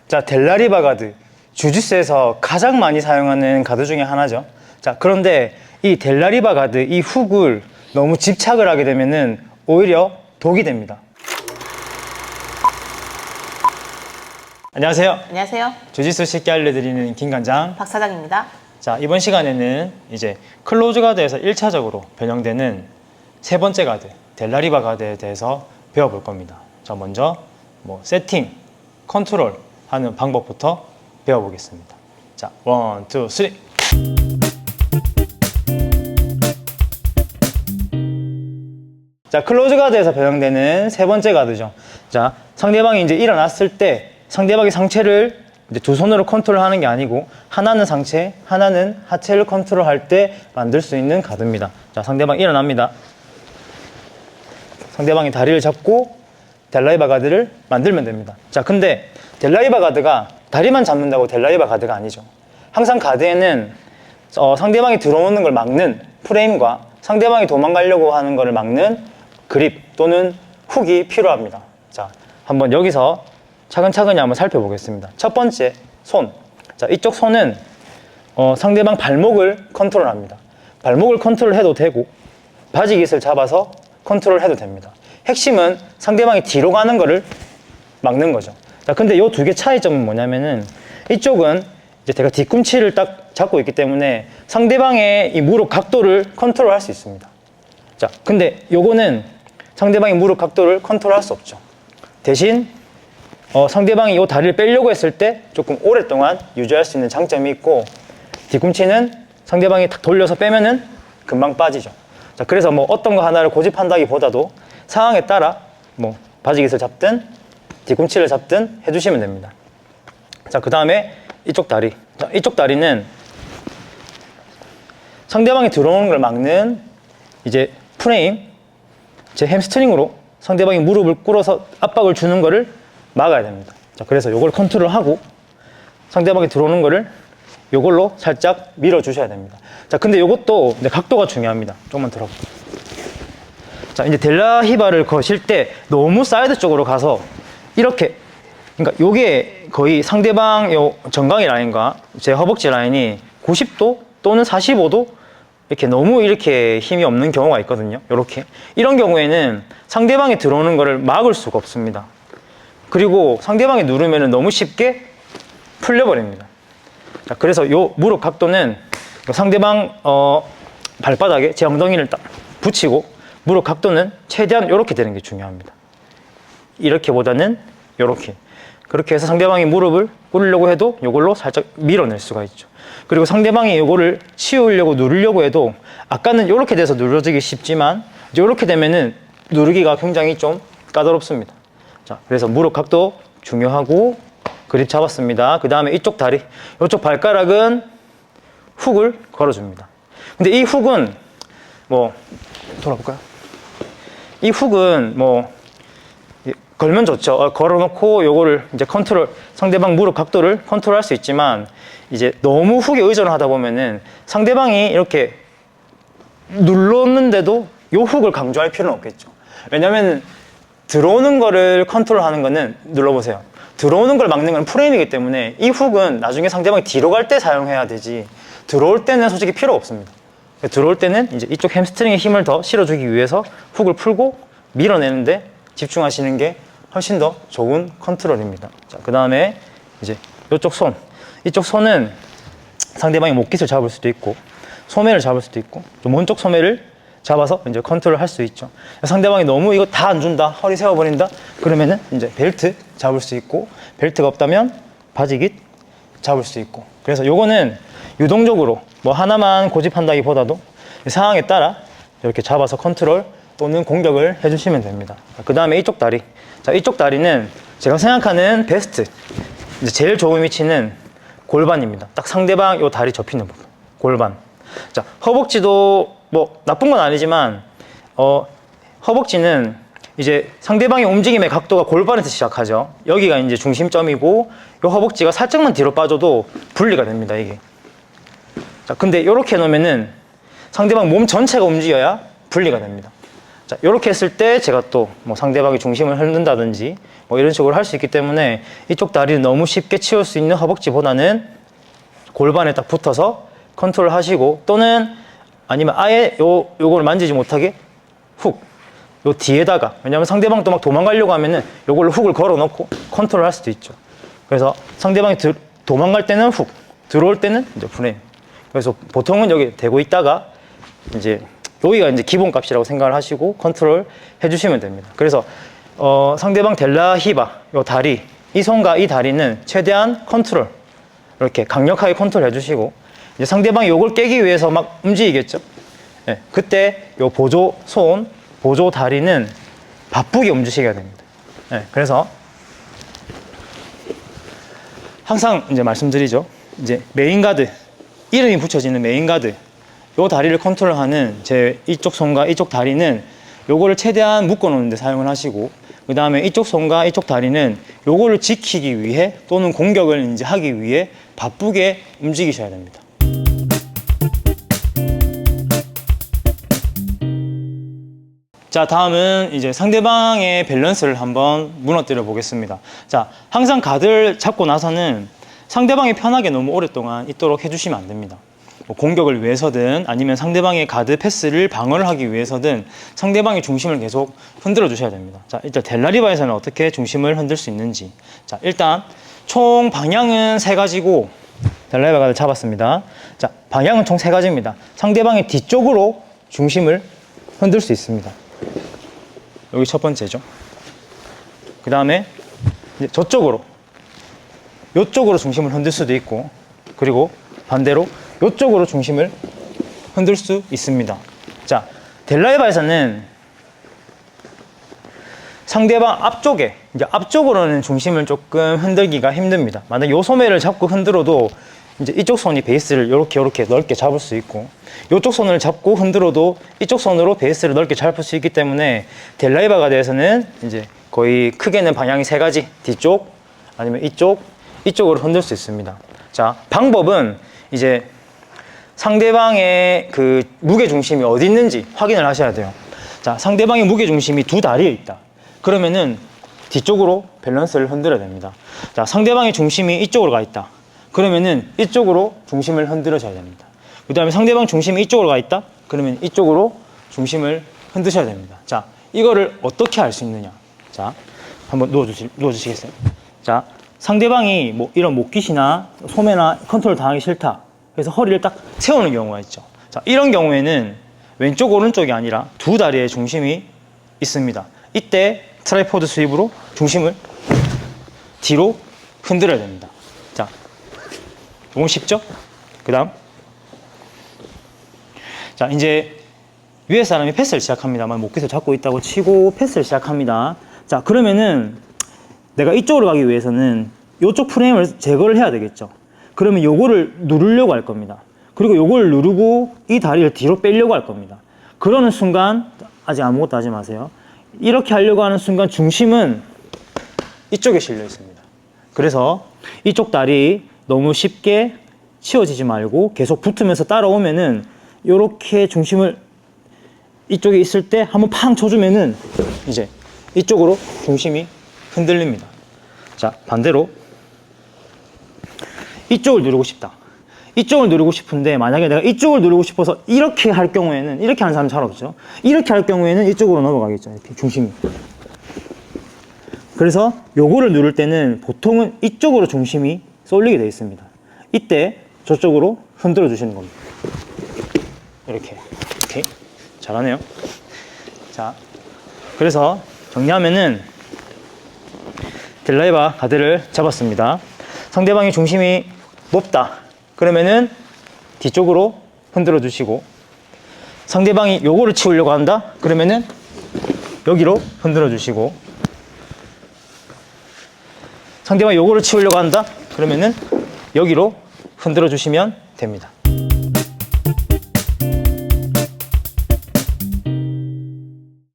자, 델라리바 가드. 주짓수에서 가장 많이 사용하는 가드 중에 하나죠. 자, 그런데 이 델라리바 가드, 이 훅을 너무 집착을 하게 되면은 오히려 독이 됩니다. 안녕하세요. 안녕하세요. 주짓수 쉽게 알려드리는 김관장 박 사장입니다. 자, 이번 시간에는 이제 클로즈 가드에서 1차적으로 변형되는 세 번째 가드, 델라리바 가드에 대해서 배워볼 겁니다. 자, 먼저 세팅, 컨트롤 하는 방법부터 배워보겠습니다. 자, 1, 2, 3. 자, 클로즈 가드에서 변형되는 세 번째 가드죠. 자, 상대방이 이제 일어났을 때 상대방의 상체를 이제 두 손으로 컨트롤하는 게 아니고 하나는 상체, 하나는 하체를 컨트롤할 때 만들 수 있는 가드입니다. 자, 상대방 일어납니다. 상대방이 다리를 잡고 델라리바 가드를 만들면 됩니다. 자, 근데 델라리바 가드가 다리만 잡는다고 델라리바 가드가 아니죠. 항상 가드에는 상대방이 들어오는 걸 막는 프레임과 상대방이 도망가려고 하는 것을 막는 그립 또는 훅이 필요합니다. 자, 한번 여기서 차근차근히 한번 살펴보겠습니다. 첫 번째, 손. 자, 이쪽 손은 상대방 발목을 컨트롤합니다. 발목을 컨트롤해도 되고 바지 깃을 잡아서 컨트롤해도 됩니다. 핵심은 상대방이 뒤로 가는 것을 막는 거죠. 자, 근데 이 두 개 차이점은 뭐냐면은 이쪽은 이제 제가 뒤꿈치를 딱 잡고 있기 때문에 상대방의 이 무릎 각도를 컨트롤할 수 있습니다. 자, 근데 요거는 상대방의 무릎 각도를 컨트롤할 수 없죠. 대신 상대방이 이 다리를 빼려고 했을 때 조금 오랫동안 유지할 수 있는 장점이 있고, 뒤꿈치는 상대방이 탁 돌려서 빼면은 금방 빠지죠. 자, 그래서 어떤 거 하나를 고집한다기보다도 상황에 따라 바지 깃을 잡든 뒤꿈치를 잡든 해주시면 됩니다. 자, 그 다음에 이쪽 다리. 자, 이쪽 다리는 상대방이 들어오는 걸 막는 이제 프레임, 제 햄스트링으로 상대방이 무릎을 꿇어서 압박을 주는 거를 막아야 됩니다. 자, 그래서 요걸 컨트롤하고 상대방이 들어오는 거를 요걸로 살짝 밀어 주셔야 됩니다. 자, 근데 요것도 이제 각도가 중요합니다. 조금만 들어볼게요. 자, 이제 델라히바를 거실 때 너무 사이드 쪽으로 가서 이렇게, 그러니까 요게 거의 상대방 요 정강이 라인과 제 허벅지 라인이 90도 또는 45도 이렇게 너무 이렇게 힘이 없는 경우가 있거든요. 요렇게. 이런 경우에는 상대방이 들어오는 거를 막을 수가 없습니다. 그리고 상대방이 누르면 너무 쉽게 풀려버립니다. 자, 그래서 요 무릎 각도는 상대방 발바닥에 제 엉덩이를 딱 붙이고 무릎 각도는 최대한 이렇게 되는 게 중요합니다. 이렇게보다는 이렇게. 그렇게 해서 상대방이 무릎을 꿇으려고 해도 이걸로 살짝 밀어낼 수가 있죠. 그리고 상대방이 이거를 치우려고 누르려고 해도 아까는 이렇게 돼서 누르지기 쉽지만 이렇게 되면은 누르기가 굉장히 좀 까다롭습니다. 자, 그래서 무릎 각도 중요하고 그립 잡았습니다. 그 다음에 이쪽 다리, 이쪽 발가락은 훅을 걸어줍니다. 근데 이 훅은 돌아볼까요? 이 훅은 걸면 좋죠. 걸어놓고 요거를 이제 상대방 무릎 각도를 컨트롤할 수 있지만 이제 너무 훅에 의존을 하다 보면은 상대방이 이렇게 눌렀는데도 요 훅을 강조할 필요는 없겠죠. 왜냐면 들어오는 거를 컨트롤하는 거는 눌러보세요. 들어오는 걸 막는 건 프레임이기 때문에 이 훅은 나중에 상대방이 뒤로 갈 때 사용해야 되지 들어올 때는 솔직히 필요 없습니다. 들어올 때는 이제 이쪽 햄스트링에 힘을 더 실어주기 위해서 훅을 풀고 밀어내는데 집중하시는 게 훨씬 더 좋은 컨트롤입니다. 자, 그 다음에 이제 이쪽 손. 이쪽 손은 상대방이 목깃을 잡을 수도 있고 소매를 잡을 수도 있고 좀 오른쪽 소매를 잡아서 이제 컨트롤 할 수 있죠. 상대방이 너무 이거 다 안 준다, 허리 세워버린다 그러면은 이제 벨트 잡을 수 있고, 벨트가 없다면 바지깃 잡을 수 있고. 그래서 요거는 유동적으로 하나만 고집한다기보다도 상황에 따라 이렇게 잡아서 컨트롤 또는 공격을 해주시면 됩니다. 그 다음에 이쪽 다리. 자, 이쪽 다리는 제가 생각하는 베스트, 이제 제일 좋은 위치는 골반입니다. 딱 상대방 요 다리 접히는 부분, 골반. 자, 허벅지도 나쁜 건 아니지만 허벅지는 이제 상대방의 움직임의 각도가 골반에서 시작하죠. 여기가 이제 중심점이고 요 허벅지가 살짝만 뒤로 빠져도 분리가 됩니다, 이게. 자, 근데 이렇게 해놓으면은 상대방 몸 전체가 움직여야 분리가 됩니다. 자, 이렇게 했을 때 제가 또 뭐 상대방의 중심을 흔든다든지 뭐 이런 식으로 할 수 있기 때문에 이쪽 다리를 너무 쉽게 치울 수 있는 허벅지보다는 골반에 딱 붙어서 컨트롤 하시고, 또는 아니면 아예 요걸 만지지 못하게 훅, 요 뒤에다가, 왜냐면 상대방 또 막 도망가려고 하면은 요걸로 훅을 걸어 놓고 컨트롤 할 수도 있죠. 그래서 상대방이 도망갈 때는 훅, 들어올 때는 이제 프레임. 그래서 보통은 여기 대고 있다가 이제 여기가 이제 기본값이라고 생각을 하시고 컨트롤 해주시면 됩니다. 그래서 상대방 델라 히바, 요 다리, 이 손과 이 다리는 최대한 컨트롤, 이렇게 강력하게 컨트롤 해주시고, 이제 상대방이 요걸 깨기 위해서 막 움직이겠죠. 네, 그때 요 보조 손, 보조 다리는 바쁘게 움직여야 됩니다. 네, 그래서 항상 이제 말씀드리죠. 이제 메인 가드, 이름이 붙여지는 메인 가드, 요 다리를 컨트롤하는 제 이쪽 손과 이쪽 다리는 요거를 최대한 묶어 놓는 데 사용을 하시고, 그 다음에 이쪽 손과 이쪽 다리는 요거를 지키기 위해 또는 공격을 이제 하기 위해 바쁘게 움직이셔야 됩니다. 자, 다음은 이제 상대방의 밸런스를 한번 무너뜨려 보겠습니다. 자, 항상 가드를 잡고 나서는 상대방이 편하게 너무 오랫동안 있도록 해주시면 안 됩니다. 뭐 공격을 위해서든 아니면 상대방의 가드 패스를 방어를 하기 위해서든 상대방의 중심을 계속 흔들어 주셔야 됩니다. 자, 일단 델라리바에서는 어떻게 중심을 흔들 수 있는지. 자, 일단 총 방향은 3가지고 델라리바 가드 잡았습니다. 자, 방향은 총 3가지입니다. 상대방의 뒤쪽으로 중심을 흔들 수 있습니다. 여기 첫 번째죠. 그 다음에 저쪽으로, 이쪽으로 중심을 흔들 수도 있고, 그리고 반대로 이쪽으로 중심을 흔들 수 있습니다. 자, 델라이바에서는 상대방 앞쪽에, 이제 앞쪽으로는 중심을 조금 흔들기가 힘듭니다. 만약 요 소매를 잡고 흔들어도 이제 이쪽 손이 베이스를 이렇게 넓게 잡을 수 있고, 이쪽 손을 잡고 흔들어도 이쪽 손으로 베이스를 넓게 잡을 수 있기 때문에 델라이바 가드에서는 이제 거의 크게는 방향이 3가지, 뒤쪽 아니면 이쪽으로 흔들 수 있습니다. 자, 방법은 이제 상대방의 그 무게 중심이 어디 있는지 확인을 하셔야 돼요. 자, 상대방의 무게 중심이 두 다리에 있다. 그러면은 뒤쪽으로 밸런스를 흔들어야 됩니다. 자, 상대방의 중심이 이쪽으로 가 있다. 그러면은 이쪽으로 중심을 흔들어줘야 됩니다. 그 다음에 상대방 중심이 이쪽으로 가 있다. 그러면 이쪽으로 중심을 흔드셔야 됩니다. 자, 이거를 어떻게 알 수 있느냐. 자, 한번 누워주시겠어요? 자, 상대방이 뭐 이런 목깃이나 소매나 컨트롤 당하기 싫다. 그래서 허리를 딱 세우는 경우가 있죠. 자, 이런 경우에는 왼쪽 오른쪽이 아니라 두 다리의 중심이 있습니다. 이때 트라이포드 스윕으로 중심을 뒤로 흔들어야 됩니다. 자, 너무 쉽죠? 그 다음, 자, 이제 위에 사람이 패스를 시작합니다만 목깃을 잡고 있다고 치고 패스를 시작합니다. 자, 그러면은 내가 이쪽으로 가기 위해서는 이쪽 프레임을 제거를 해야 되겠죠. 그러면 요거를 누르려고 할 겁니다. 그리고 요걸 누르고 이 다리를 뒤로 빼려고 할 겁니다. 그러는 순간 아직 아무것도 하지 마세요. 이렇게 하려고 하는 순간 중심은 이쪽에 실려 있습니다. 그래서 이쪽 다리 너무 쉽게 치워지지 말고 계속 붙으면서 따라오면은 요렇게 중심을 이쪽에 있을 때 한번 팡 쳐주면은 이제 이쪽으로 중심이 흔들립니다. 자, 반대로 이쪽을 누르고 싶다. 이쪽을 누르고 싶은데 만약에 내가 이쪽을 누르고 싶어서 이렇게 할 경우에는, 이렇게 하는 사람 잘 없죠. 이렇게 할 경우에는 이쪽으로 넘어가겠죠. 이렇게 중심이. 그래서 요거를 누를 때는 보통은 이쪽으로 중심이 쏠리게 되어 있습니다. 이때 저쪽으로 흔들어 주시는 겁니다. 이렇게. 오케이. 잘하네요. 자, 그래서 정리하면은 델라이바 가드를 잡았습니다. 상대방의 중심이 높다. 그러면은 뒤쪽으로 흔들어 주시고, 상대방이 요거를 치우려고 한다. 그러면은 여기로 흔들어 주시고, 상대방이 요거를 치우려고 한다. 그러면은 여기로 흔들어 주시면 됩니다.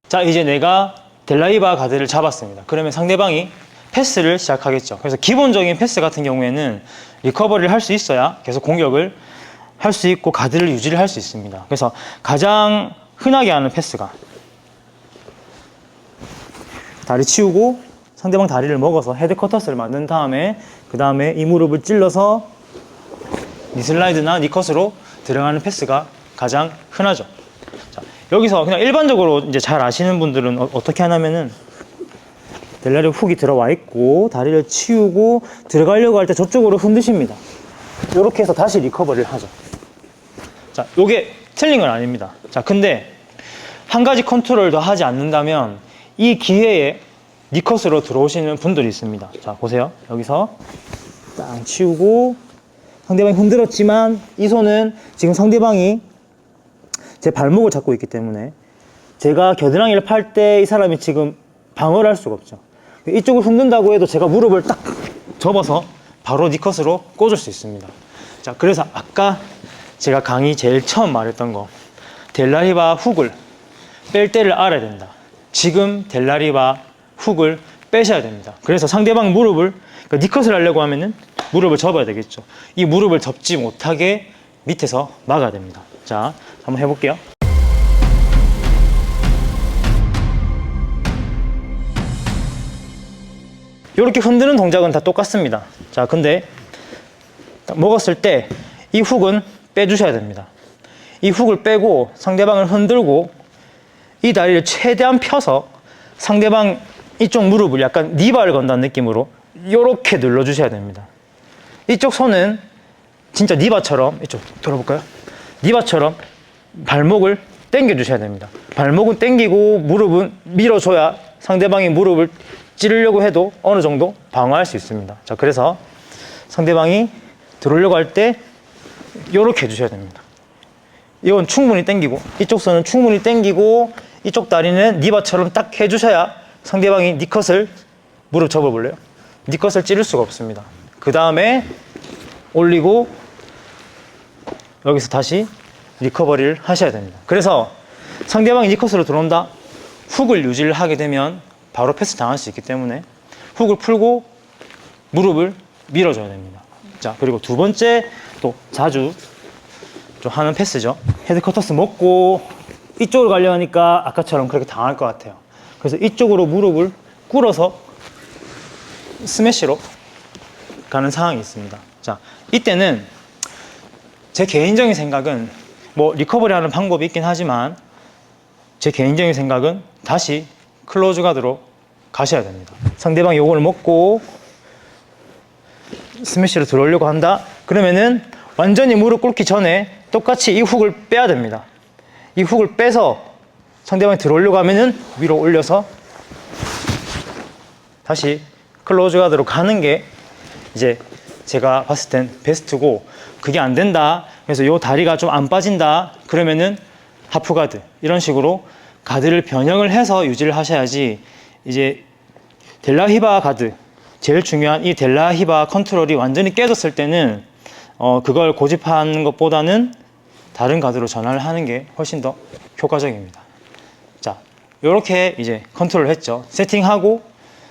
자, 이제 내가 델라이바 가드를 잡았습니다. 그러면 상대방이 패스를 시작하겠죠. 그래서 기본적인 패스 같은 경우에는 리커버리를 할 수 있어야 계속 공격을 할 수 있고 가드를 유지를 할 수 있습니다. 그래서 가장 흔하게 하는 패스가 다리 치우고 상대방 다리를 먹어서 헤드 커터스를 만든 다음에 그 다음에 이 무릎을 찔러서 니슬라이드나 니컷으로 들어가는 패스가 가장 흔하죠. 자, 여기서 그냥 일반적으로 이제 잘 아시는 분들은 어떻게 하냐면은 델라리 훅이 들어와 있고 다리를 치우고 들어가려고 할 때 저쪽으로 흔드십니다. 이렇게 해서 다시 리커버리를 하죠. 자, 요게 틀린 건 아닙니다. 자, 근데 한 가지 컨트롤 더 하지 않는다면 이 기회에 니컷으로 들어오시는 분들이 있습니다. 자, 보세요. 여기서 딱 치우고 상대방이 흔들었지만 이 손은 지금 상대방이 제 발목을 잡고 있기 때문에 제가 겨드랑이를 팔 때 이 사람이 지금 방어를 할 수가 없죠. 이쪽을 흔든다고 해도 제가 무릎을 딱 접어서 바로 니컷으로 꽂을 수 있습니다. 자, 그래서 아까 제가 강의 제일 처음 말했던 거 델라리바 훅을 뺄 때를 알아야 된다. 지금 델라리바 훅을 빼셔야 됩니다. 그래서 상대방 무릎을 그러니까 니컷을 하려고 하면은 무릎을 접어야 되겠죠. 이 무릎을 접지 못하게 밑에서 막아야 됩니다. 자, 한번 해볼게요. 이렇게 흔드는 동작은 다 똑같습니다. 자, 근데 먹었을 때 이 훅은 빼주셔야 됩니다. 이 훅을 빼고 상대방을 흔들고 이 다리를 최대한 펴서 상대방 이쪽 무릎을 약간 니바를 건다는 느낌으로 이렇게 눌러주셔야 됩니다. 이쪽 손은 진짜 니바처럼 이쪽 돌아볼까요? 니바처럼 발목을 당겨주셔야 됩니다. 발목은 당기고 무릎은 밀어줘야 상대방이 무릎을 찌르려고 해도 어느 정도 방어할 수 있습니다. 자, 그래서 상대방이 들어오려고 할 때 이렇게 해주셔야 됩니다. 이건 충분히 당기고 이쪽 손은 충분히 당기고 이쪽 다리는 니바처럼 딱 해주셔야 상대방이 니컷을 무릎 접어볼래요? 니컷을 찌를 수가 없습니다. 그 다음에 올리고 여기서 다시 리커버리를 하셔야 됩니다. 그래서 상대방이 니컷으로 들어온다. 훅을 유지를 하게 되면 바로 패스 당할 수 있기 때문에 훅을 풀고 무릎을 밀어줘야 됩니다. 자, 그리고 두 번째 또 자주 좀 하는 패스죠. 헤드 커터스 먹고 이쪽으로 가려 하니까 아까처럼 그렇게 당할 것 같아요. 그래서 이쪽으로 무릎을 꿇어서 스매시로 가는 상황이 있습니다. 자, 이때는 제 개인적인 생각은 뭐 리커버리 하는 방법이 있긴 하지만 제 개인적인 생각은 다시 클로즈 가드로 가셔야 됩니다. 상대방이 요걸 먹고 스매시로 들어오려고 한다? 그러면은 완전히 무릎 꿇기 전에 똑같이 이 훅을 빼야 됩니다. 이 훅을 빼서 상대방이 들어오려고 하면은 위로 올려서 다시 클로즈 가드로 가는 게 이제 제가 봤을 땐 베스트고, 그게 안 된다, 그래서 요 다리가 좀 안 빠진다, 그러면은 하프 가드 이런 식으로 가드를 변형을 해서 유지를 하셔야지. 이제 델라히바 가드, 제일 중요한 이 델라히바 컨트롤이 완전히 깨졌을 때는 그걸 고집하는 것보다는 다른 가드로 전환을 하는 게 훨씬 더 효과적입니다. 자, 요렇게 이제 컨트롤을 했죠. 세팅하고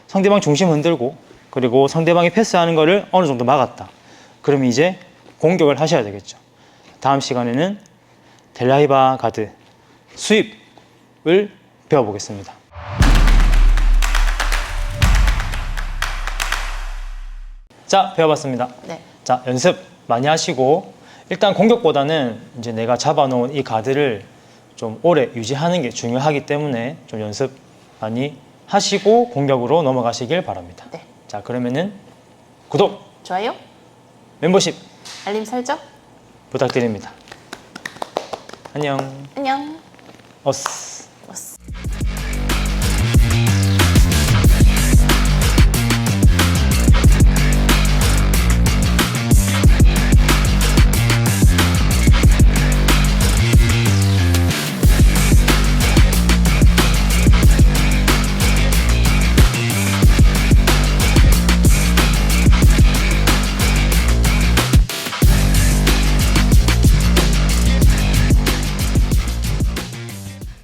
상대방 중심 흔들고 그리고 상대방이 패스하는 거를 어느 정도 막았다. 그러면 이제 공격을 하셔야 되겠죠. 다음 시간에는 델라히바 가드 수입을 배워보겠습니다. 자, 배워봤습니다. 네. 자, 연습 많이 하시고 일단 공격보다는 이제 내가 잡아놓은 이 가드를 좀 오래 유지하는 게 중요하기 때문에 좀 연습 많이 하시고 공격으로 넘어가시길 바랍니다. 네. 자, 그러면은 구독, 좋아요, 멤버십 알림 설정. 부탁드립니다. 안녕. 안녕. 어스.